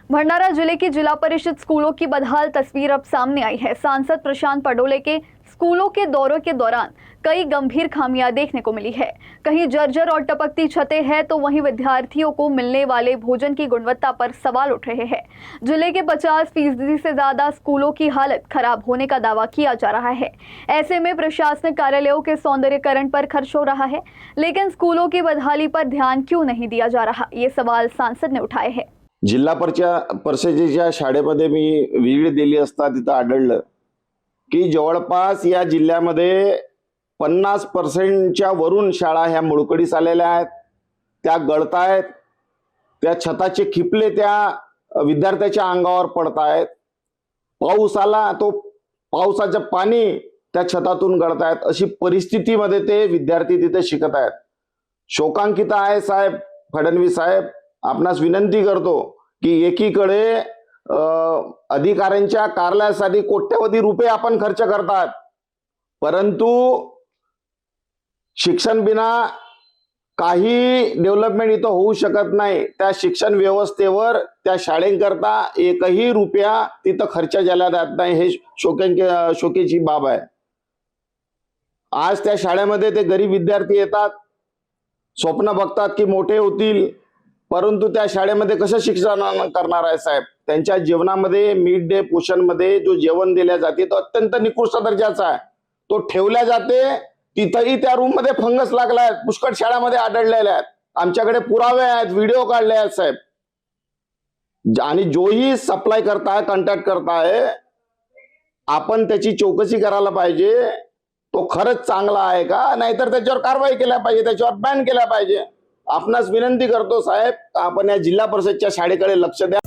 भंडारा जिले की जिला परिषद स्कूलों की बदहाल तस्वीर अब सामने आई है। सांसद प्रशांत पडोले के स्कूलों के दौरों के दौरान कई गंभीर खामियां देखने को मिली है। कहीं जर्जर और टपकती छतें हैं तो वहीं विद्यार्थियों को मिलने वाले भोजन की गुणवत्ता पर सवाल उठ रहे हैं। जिले के 50% से ज्यादा स्कूलों की हालत खराब होने का दावा किया जा रहा है। ऐसे में प्रशासनिक कार्यालयों के सौंदर्यीकरण पर खर्च हो रहा है, लेकिन स्कूलों की बदहाली पर ध्यान क्यों नहीं दिया जा रहा, ये सवाल सांसद ने उठाए हैं। जिल्हा परिषदेच्या शाळेमध्ये मी विजिट दिली असता तिथं आढळलं की जवळपास या जिल्ह्यामध्ये 50% वरून शाळा ह्या मुळकडीस आलेल्या आहेत, त्या गळतायत, त्या छताचे खिपले त्या विद्यार्थ्याच्या अंगावर पडतायत। पाऊस आला तो पावसाचं पाणी त्या छतातून गळतायत, अशी परिस्थितीमध्ये ते विद्यार्थी तिथे शिकत आहेत। शोकांकित आहे साहेब, फडणवीस साहेब, आपणास विनंती करतो की एकीकडे अधिकाऱ्यांच्या कार्यालयासाठी कोट्यवधी रुपये आपण खर्च करतात, परंतु शिक्षण बिना काही डेव्हलपमेंट इथं होऊ शकत नाही। त्या शिक्षण व्यवस्थेवर त्या शाळेकरता एकही रुपया तिथं खर्च झाला जात नाही, हे शोकेची बाब आहे। आज त्या शाळेमध्ये ते गरीब विद्यार्थी येतात, स्वप्न बघतात की मोठे होतील, परंतु त्या शाळेमध्ये कसं शिक्षण करणार आहे साहेब? त्यांच्या जीवनामध्ये मिड डे पोषण मध्ये जो जेवण दिले जाते तो अत्यंत निकृष्ट दर्जाचा आहे। तो ठेवल्या जाते तिथेही त्या रूम मध्ये फंगस लागलाय, पुष्कळ शाळांमध्ये आढळलेले आहेत। आमच्याकडे पुरावे आहेत, व्हिडिओ काढले आहेत साहेब। आणि जोही सप्लाय करताय, कॉन्टॅक्ट करताय, आपण त्याची चौकशी करायला पाहिजे, तो खरंच चांगला आहे का, नाहीतर त्याच्यावर कारवाई केल्या पाहिजे, त्याच्यावर बॅन केल्या पाहिजे। आपणास विनंती करतो साहेब, आपण या जिल्हा परिषदच्या शाळेकडे लक्ष द्या।